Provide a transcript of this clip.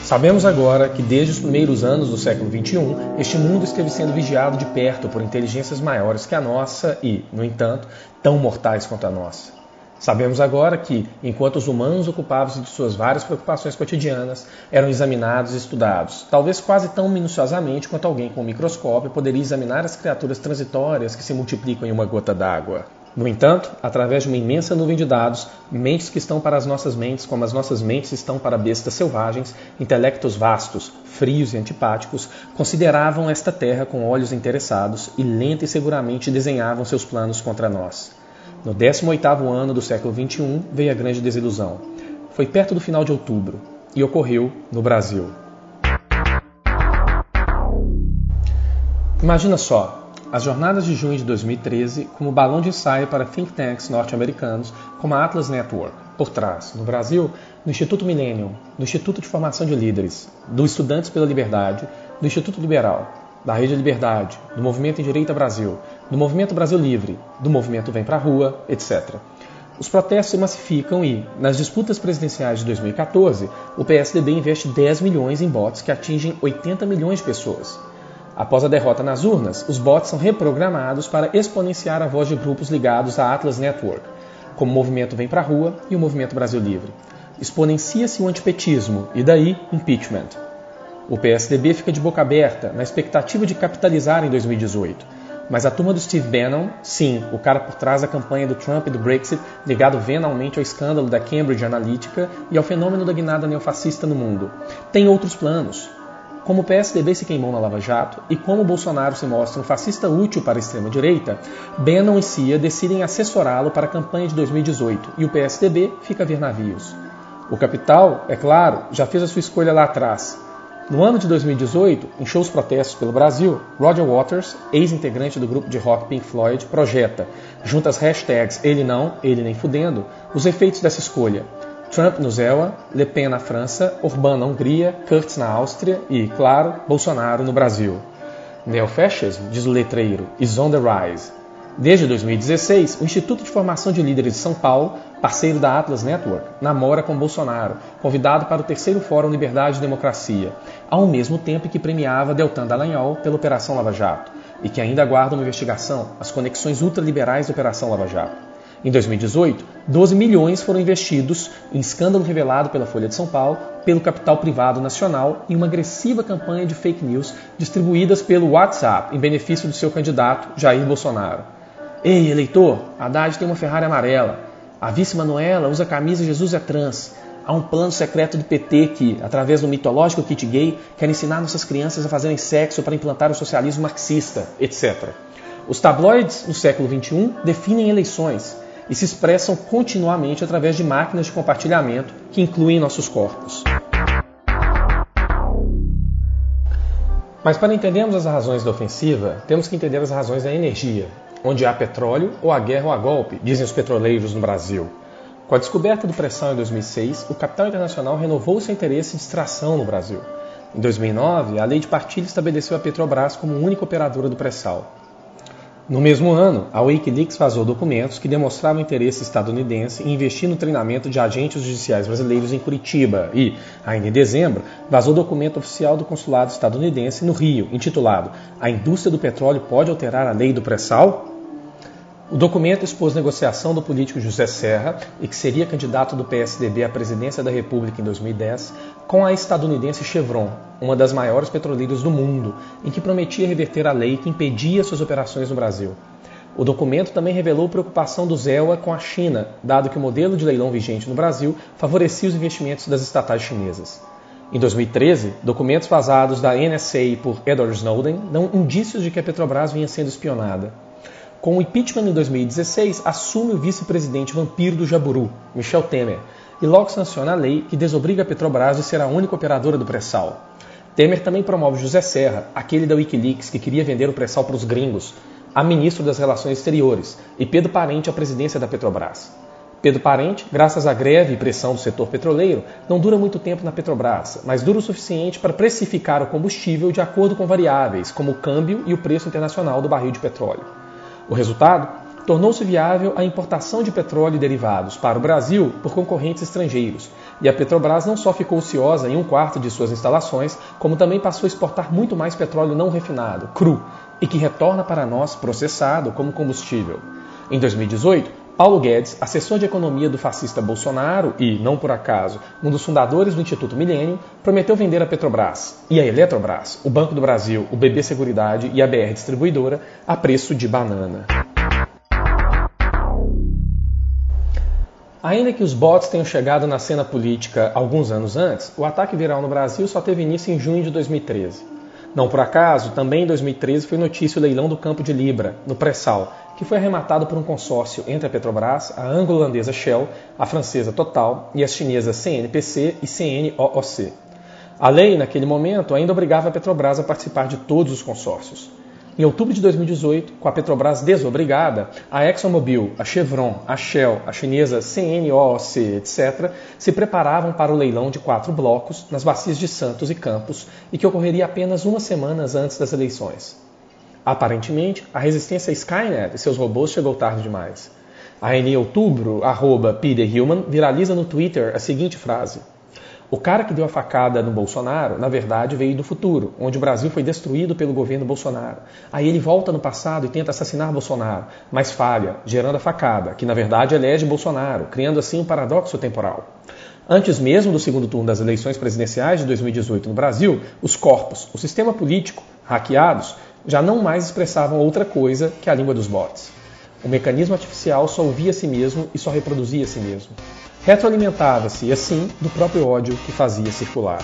Sabemos agora que desde os primeiros anos do século XXI, este mundo esteve sendo vigiado de perto por inteligências maiores que a nossa e, no entanto, tão mortais quanto a nossa. Sabemos agora que, enquanto os humanos ocupavam-se de suas várias preocupações cotidianas, eram examinados e estudados, talvez quase tão minuciosamente quanto alguém com um microscópio poderia examinar as criaturas transitórias que se multiplicam em uma gota d'água. No entanto, através de uma imensa nuvem de dados, mentes que estão para as nossas mentes como as nossas mentes estão para bestas selvagens, intelectos vastos, frios e antipáticos, consideravam esta terra com olhos interessados e lenta e seguramente desenhavam seus planos contra nós. No 18º ano do século XXI veio a grande desilusão. Foi perto do final de outubro e ocorreu no Brasil. Imagina só, as jornadas de junho de 2013 como balão de ensaio para think tanks norte-americanos como a Atlas Network, por trás, no Brasil, no Instituto Millennium, do Instituto de Formação de Líderes, do Estudantes pela Liberdade, do Instituto Liberal, da Rede Liberdade, do Movimento em Direita Brasil, do Movimento Brasil Livre, do Movimento Vem Pra Rua, etc. Os protestos se massificam e, nas disputas presidenciais de 2014, o PSDB investe 10 milhões em bots que atingem 80 milhões de pessoas. Após a derrota nas urnas, os bots são reprogramados para exponenciar a voz de grupos ligados à Atlas Network, como o Movimento Vem Pra Rua e o Movimento Brasil Livre. Exponencia-se o antipetismo e daí impeachment. O PSDB fica de boca aberta na expectativa de capitalizar em 2018. Mas a turma do Steve Bannon, sim, o cara por trás da campanha do Trump e do Brexit, ligado venalmente ao escândalo da Cambridge Analytica e ao fenômeno da guinada neofascista no mundo, tem outros planos. Como o PSDB se queimou na Lava Jato e como o Bolsonaro se mostra um fascista útil para a extrema-direita, Bannon e Cia decidem assessorá-lo para a campanha de 2018 e o PSDB fica a ver navios. O capital, é claro, já fez a sua escolha lá atrás. No ano de 2018, em shows protestos pelo Brasil, Roger Waters, ex-integrante do grupo de rock Pink Floyd, projeta, junto às hashtags Ele Não, Ele Nem Fudendo, os efeitos dessa escolha. Trump no Zéua, Le Pen na França, Orbán na Hungria, Kurz na Áustria e, claro, Bolsonaro no Brasil. Neofascismo, diz o letreiro, is on the rise. Desde 2016, o Instituto de Formação de Líderes de São Paulo, parceiro da Atlas Network, namora com Bolsonaro, convidado para o terceiro Fórum Liberdade e Democracia, ao mesmo tempo que premiava Deltan Dallagnol pela Operação Lava Jato, e que ainda aguarda uma investigação, as conexões ultraliberais da Operação Lava Jato. Em 2018, 12 milhões foram investidos em escândalo revelado pela Folha de São Paulo, pelo capital privado nacional e uma agressiva campanha de fake news distribuídas pelo WhatsApp em benefício do seu candidato, Jair Bolsonaro. Ei, eleitor, Haddad tem uma Ferrari amarela. A vice Manuela usa a camisa Jesus é trans. Há um plano secreto do PT que, através do mitológico kit gay, quer ensinar nossas crianças a fazerem sexo para implantar o socialismo marxista, etc. Os tabloides, no século XXI, definem eleições e se expressam continuamente através de máquinas de compartilhamento que incluem nossos corpos. Mas para entendermos as razões da ofensiva, temos que entender as razões da energia. Onde há petróleo, ou há guerra ou há golpe, dizem os petroleiros no Brasil. Com a descoberta do pré-sal em 2006, o capital internacional renovou seu interesse em extração no Brasil. Em 2009, a lei de partilha estabeleceu a Petrobras como única operadora do pré-sal. No mesmo ano, a Wikileaks vazou documentos que demonstravam interesse estadunidense em investir no treinamento de agentes judiciais brasileiros em Curitiba e, ainda em dezembro, vazou documento oficial do consulado estadunidense no Rio, intitulado A indústria do petróleo pode alterar a lei do pré-sal? O documento expôs negociação do político José Serra, e que seria candidato do PSDB à presidência da República em 2010, com a estadunidense Chevron, uma das maiores petroleiras do mundo, em que prometia reverter a lei que impedia suas operações no Brasil. O documento também revelou preocupação do Zéua com a China, dado que o modelo de leilão vigente no Brasil favorecia os investimentos das estatais chinesas. Em 2013, documentos vazados da NSA por Edward Snowden dão indícios de que a Petrobras vinha sendo espionada. Com o impeachment em 2016, assume o vice-presidente vampiro do Jaburu, Michel Temer, e logo sanciona a lei que desobriga a Petrobras de ser a única operadora do pré-sal. Temer também promove José Serra, aquele da Wikileaks que queria vender o pré-sal para os gringos, a ministro das Relações Exteriores, e Pedro Parente à presidência da Petrobras. Pedro Parente, graças à greve e pressão do setor petroleiro, não dura muito tempo na Petrobras, mas dura o suficiente para precificar o combustível de acordo com variáveis, como o câmbio e o preço internacional do barril de petróleo. O resultado? Tornou-se viável a importação de petróleo e derivados para o Brasil por concorrentes estrangeiros, E a Petrobras não só ficou ociosa em 1/4 de suas instalações, como também passou a exportar muito mais petróleo não refinado, cru, e que retorna para nós processado como combustível. Em 2018, Paulo Guedes, assessor de economia do fascista Bolsonaro e, não por acaso, um dos fundadores do Instituto Millennium, prometeu vender a Petrobras e a Eletrobras, o Banco do Brasil, o BB Seguridade e a BR Distribuidora a preço de banana. Ainda que os bots tenham chegado na cena política alguns anos antes, o ataque viral no Brasil só teve início em junho de 2013. Não por acaso, também em 2013 foi notícia o leilão do campo de Libra, no pré-sal, que foi arrematado por um consórcio entre a Petrobras, a anglo-holandesa Shell, a francesa Total e as chinesas CNPC e CNOOC. A lei, naquele momento, ainda obrigava a Petrobras a participar de todos os consórcios. Em outubro de 2018, com a Petrobras desobrigada, a ExxonMobil, a Chevron, a Shell, a chinesa CNOOC, etc., se preparavam para o leilão de 4 blocos nas bacias de Santos e Campos e que ocorreria apenas umas semanas antes das eleições. Aparentemente, a resistência a Skynet e seus robôs chegou tarde demais. Em outubro, @PeterHuman viraliza no Twitter a seguinte frase: "O cara que deu a facada no Bolsonaro, na verdade, veio do futuro, onde o Brasil foi destruído pelo governo Bolsonaro. Aí ele volta no passado e tenta assassinar Bolsonaro, mas falha, gerando a facada, que na verdade elege Bolsonaro, criando assim um paradoxo temporal." Antes mesmo do segundo turno das eleições presidenciais de 2018 no Brasil, os corpos, o sistema político, hackeados, já não mais expressavam outra coisa que a língua dos bots. O mecanismo artificial só ouvia a si mesmo e só reproduzia a si mesmo. Retroalimentava-se, assim, do próprio ódio que fazia circular.